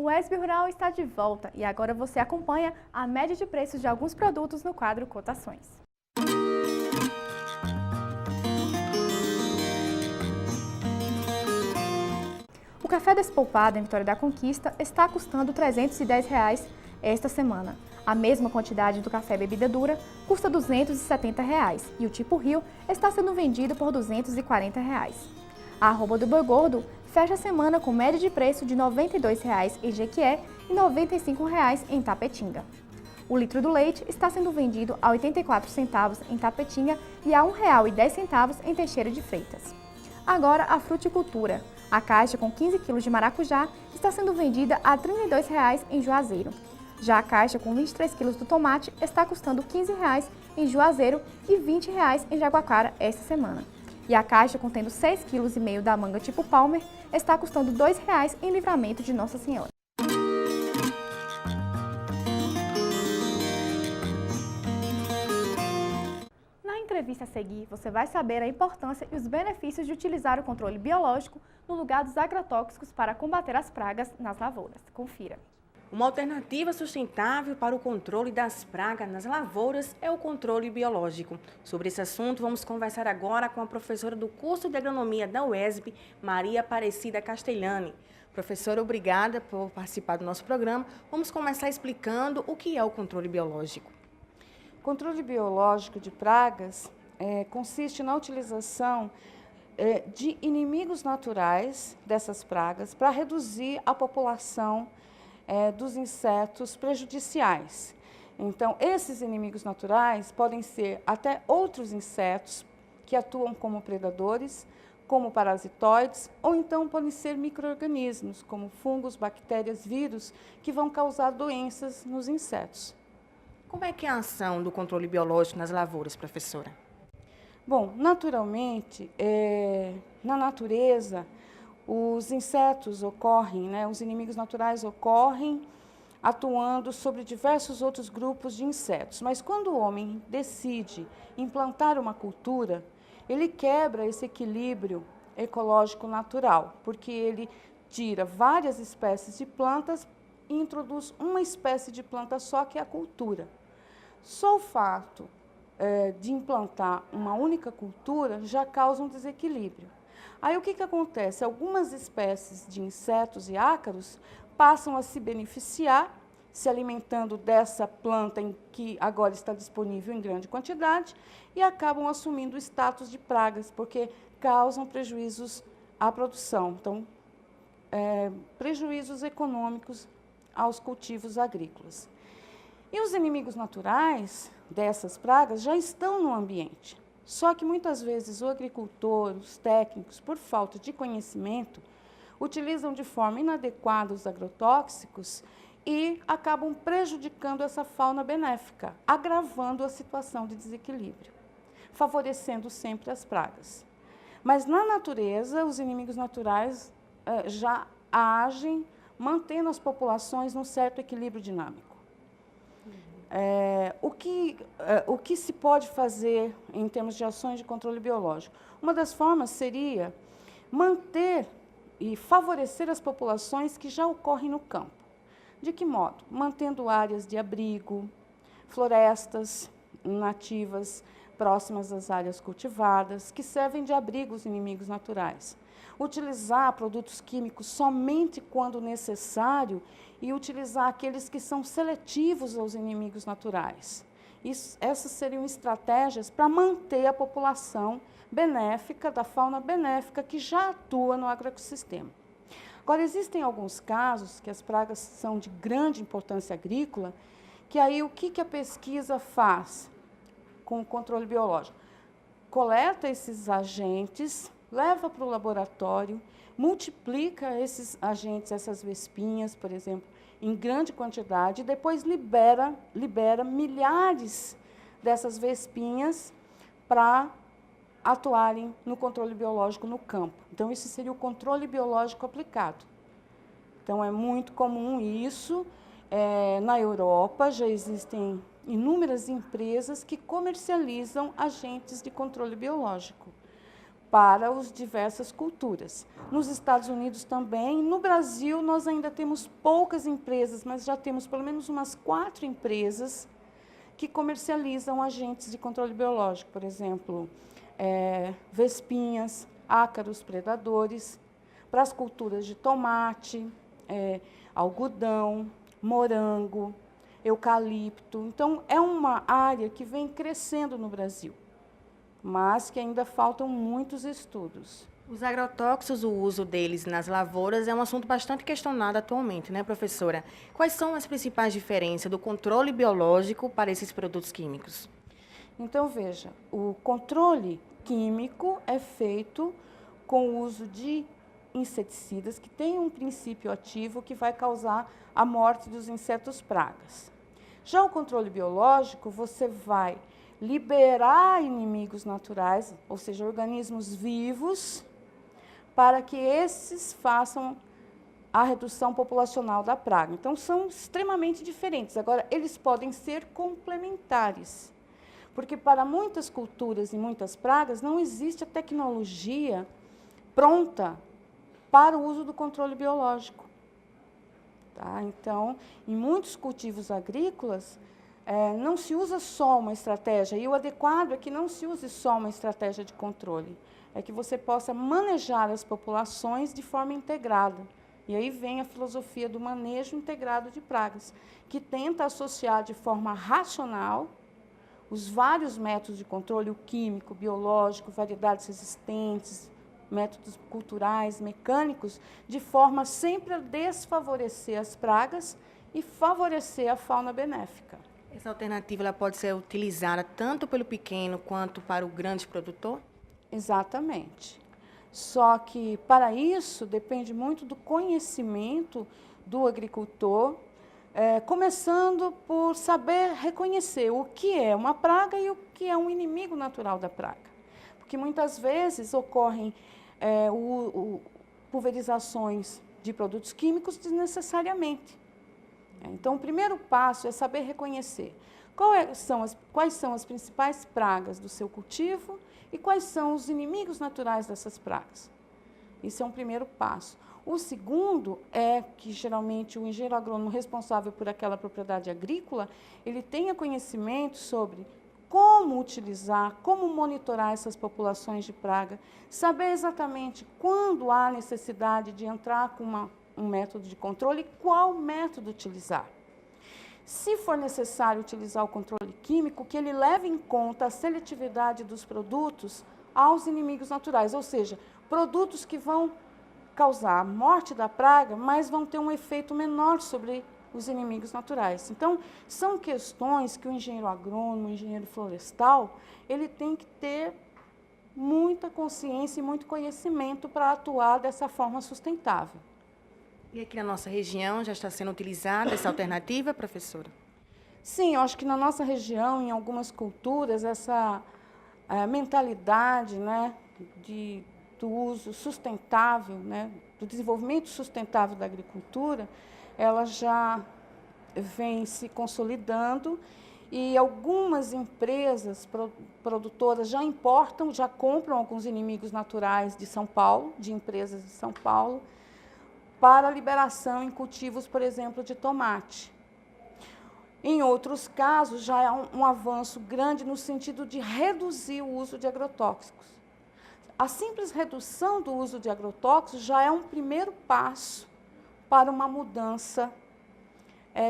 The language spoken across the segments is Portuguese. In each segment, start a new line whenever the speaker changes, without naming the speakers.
O ESB Rural está de volta e agora você acompanha a média de preços de alguns produtos no quadro Cotações. O café despolpado em Vitória da Conquista está custando R$ 310 esta semana. A mesma quantidade do café bebida dura custa R$ 270 e o tipo Rio está sendo vendido por R$ 240. A arroba do boi gordo fecha a semana com média de preço de R$ 92 em Jequié e R$ 95 em Tapetinga. O litro do leite está sendo vendido a 84 centavos em Tapetinga e a R$ 1,10 em Teixeira de Freitas. Agora a fruticultura. A caixa com 15 kg de maracujá está sendo vendida a R$ 32 em Juazeiro. Já a caixa com 23 kg do tomate está custando R$ 15 em Juazeiro e R$ 20 em Jaguacara esta semana. E a caixa contendo 6,5 kg da manga tipo Palmer está custando R$ 2 em Livramento de Nossa Senhora. Na entrevista a seguir, você vai saber a importância e os benefícios de utilizar o controle biológico no lugar dos agrotóxicos para combater as pragas nas lavouras. Confira.
Uma alternativa sustentável para o controle das pragas nas lavouras é o controle biológico. Sobre esse assunto, vamos conversar agora com a professora do curso de agronomia da UESB, Maria Aparecida Castellani. Professora, obrigada por participar do nosso programa. Vamos começar explicando o que é o controle biológico.
O controle biológico de pragas consiste na utilização de inimigos naturais dessas pragas para reduzir a população dos insetos prejudiciais. Então, esses inimigos naturais podem ser até outros insetos que atuam como predadores, como parasitoides, ou então podem ser micro-organismos, como fungos, bactérias, vírus, que vão causar doenças nos insetos.
Como é que é a ação do controle biológico nas lavouras, professora?
Bom, naturalmente, na natureza, os insetos ocorrem, os inimigos naturais ocorrem atuando sobre diversos outros grupos de insetos. Mas quando o homem decide implantar uma cultura, ele quebra esse equilíbrio ecológico natural, porque ele tira várias espécies de plantas e introduz uma espécie de planta só, que é a cultura. Só o fato de implantar uma única cultura já causa um desequilíbrio. Aí o que acontece? Algumas espécies de insetos e ácaros passam a se beneficiar, se alimentando dessa planta que agora está disponível em grande quantidade e acabam assumindo o status de pragas, porque causam prejuízos à produção. Então, prejuízos econômicos aos cultivos agrícolas. E os inimigos naturais dessas pragas já estão no ambiente. Só que muitas vezes o agricultor, os técnicos, por falta de conhecimento, utilizam de forma inadequada os agrotóxicos e acabam prejudicando essa fauna benéfica, agravando a situação de desequilíbrio, favorecendo sempre as pragas. Mas na natureza, os inimigos naturais já agem mantendo as populações num certo equilíbrio dinâmico. O que se pode fazer em termos de ações de controle biológico? Uma das formas seria manter e favorecer as populações que já ocorrem no campo. De que modo? Mantendo áreas de abrigo, florestas nativas próximas às áreas cultivadas, que servem de abrigo aos inimigos naturais. Utilizar produtos químicos somente quando necessário e utilizar aqueles que são seletivos aos inimigos naturais. Essas seriam estratégias para manter a população benéfica, da fauna benéfica que já atua no agroecossistema. Agora, existem alguns casos que as pragas são de grande importância agrícola, que aí o que a pesquisa faz com o controle biológico? Coleta esses agentes, leva para o laboratório, multiplica esses agentes, essas vespinhas, por exemplo, em grande quantidade, e depois libera milhares dessas vespinhas para atuarem no controle biológico no campo. Então, esse seria o controle biológico aplicado. Então, é muito comum isso. Na Europa, já existem inúmeras empresas que comercializam agentes de controle biológico. para as diversas culturas. Nos Estados Unidos também, no Brasil nós ainda temos poucas empresas, mas já temos pelo menos umas 4 empresas que comercializam agentes de controle biológico, por exemplo, vespinhas, ácaros predadores, para as culturas de tomate, algodão, morango, eucalipto. Então, é uma área que vem crescendo no Brasil, mas que ainda faltam muitos estudos.
Os agrotóxicos, o uso deles nas lavouras é um assunto bastante questionado atualmente, né, professora? Quais são as principais diferenças do controle biológico para esses produtos químicos?
Então, veja, o controle químico é feito com o uso de inseticidas que têm um princípio ativo que vai causar a morte dos insetos pragas. Já o controle biológico, você vai liberar inimigos naturais, ou seja, organismos vivos, para que esses façam a redução populacional da praga. Então, são extremamente diferentes. Agora, eles podem ser complementares, porque para muitas culturas e muitas pragas não existe a tecnologia pronta para o uso do controle biológico. Tá? Então, em muitos cultivos agrícolas, não se usa só uma estratégia, e o adequado é que não se use só uma estratégia de controle, é que você possa manejar as populações de forma integrada. E aí vem a filosofia do manejo integrado de pragas, que tenta associar de forma racional os vários métodos de controle, o químico, o biológico, variedades resistentes, métodos culturais, mecânicos, de forma sempre a desfavorecer as pragas e favorecer a fauna benéfica.
Essa alternativa ela pode ser utilizada tanto pelo pequeno quanto para o grande produtor?
Exatamente. Só que, para isso, depende muito do conhecimento do agricultor, começando por saber reconhecer o que é uma praga e o que é um inimigo natural da praga. Porque muitas vezes ocorrem pulverizações de produtos químicos desnecessariamente. Então, o primeiro passo é saber reconhecer quais são as principais pragas do seu cultivo e quais são os inimigos naturais dessas pragas. Isso é um primeiro passo. O segundo é que, geralmente, o engenheiro agrônomo responsável por aquela propriedade agrícola, ele tenha conhecimento sobre como utilizar, como monitorar essas populações de praga, saber exatamente quando há necessidade de entrar com um método de controle e qual método utilizar. Se for necessário utilizar o controle químico, que ele leve em conta a seletividade dos produtos aos inimigos naturais, ou seja, produtos que vão causar a morte da praga, mas vão ter um efeito menor sobre os inimigos naturais. Então, são questões que o engenheiro agrônomo, o engenheiro florestal, ele tem que ter muita consciência e muito conhecimento para atuar dessa forma sustentável.
E aqui na nossa região já está sendo utilizada essa alternativa, professora?
Sim, eu acho que na nossa região, em algumas culturas, essa mentalidade, né, do uso sustentável, né, do desenvolvimento sustentável da agricultura, ela já vem se consolidando e algumas empresas produtoras já importam, já compram alguns inimigos naturais de São Paulo, de empresas de São Paulo, para liberação em cultivos, por exemplo, de tomate. Em outros casos, já é um avanço grande no sentido de reduzir o uso de agrotóxicos. A simples redução do uso de agrotóxicos já é um primeiro passo para uma mudança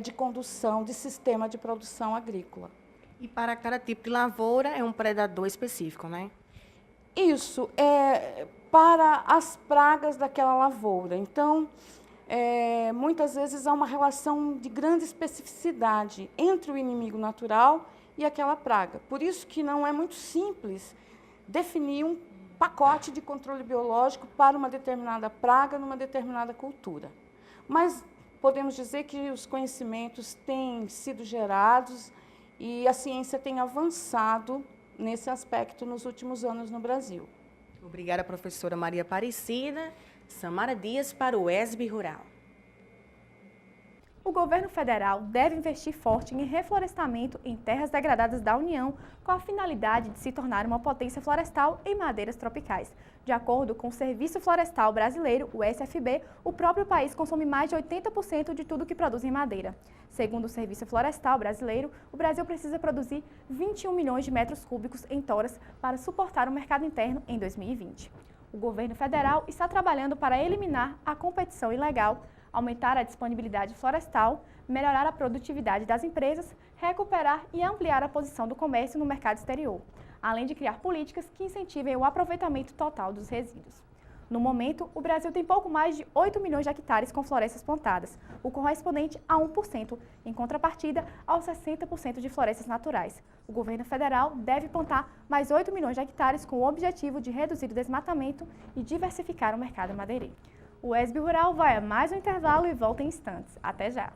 de condução de sistema de produção agrícola.
E para cada tipo de lavoura é um predador específico, né?
Isso é para as pragas daquela lavoura. Então, muitas vezes há uma relação de grande especificidade entre o inimigo natural e aquela praga. Por isso que não é muito simples definir um pacote de controle biológico para uma determinada praga numa determinada cultura. Mas podemos dizer que os conhecimentos têm sido gerados e a ciência tem avançado nesse aspecto nos últimos anos no Brasil.
Obrigada, professora Maria Aparecida. Samara Dias para o ESB Rural.
O governo federal deve investir forte em reflorestamento em terras degradadas da União, com a finalidade de se tornar uma potência florestal em madeiras tropicais. De acordo com o Serviço Florestal Brasileiro, o SFB, o próprio país consome mais de 80% de tudo que produz em madeira. Segundo o Serviço Florestal Brasileiro, o Brasil precisa produzir 21 milhões de metros cúbicos em toras para suportar o mercado interno em 2020. O governo federal está trabalhando para eliminar a competição ilegal, aumentar a disponibilidade florestal, melhorar a produtividade das empresas, recuperar e ampliar a posição do comércio no mercado exterior, além de criar políticas que incentivem o aproveitamento total dos resíduos. No momento, o Brasil tem pouco mais de 8 milhões de hectares com florestas plantadas, o correspondente a 1%, em contrapartida aos 60% de florestas naturais. O governo federal deve plantar mais 8 milhões de hectares com o objetivo de reduzir o desmatamento e diversificar o mercado madeireiro. O ESB Rural vai a mais um intervalo e volta em instantes. Até já!